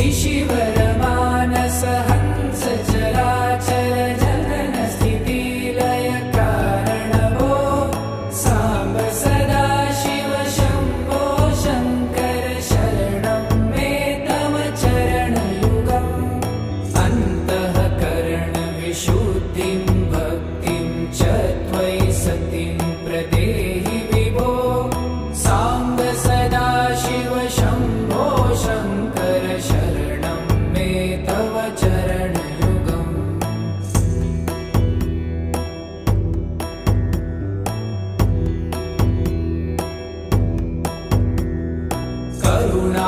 ऋषिवरमानस हंस चराचर जनन स्थिति लय कारणभो साम्ब सदा शिव शम्भो शङ्कर शरणं मे तव चरणयुगम् अन्तःकरण विशुद्धिं भक्तिं च त्वयि सतिं प्रदेहि विभो साम्ब सदा शिव शम्भो शङ्कर शरणं मे तव चरणयुगम् करुणा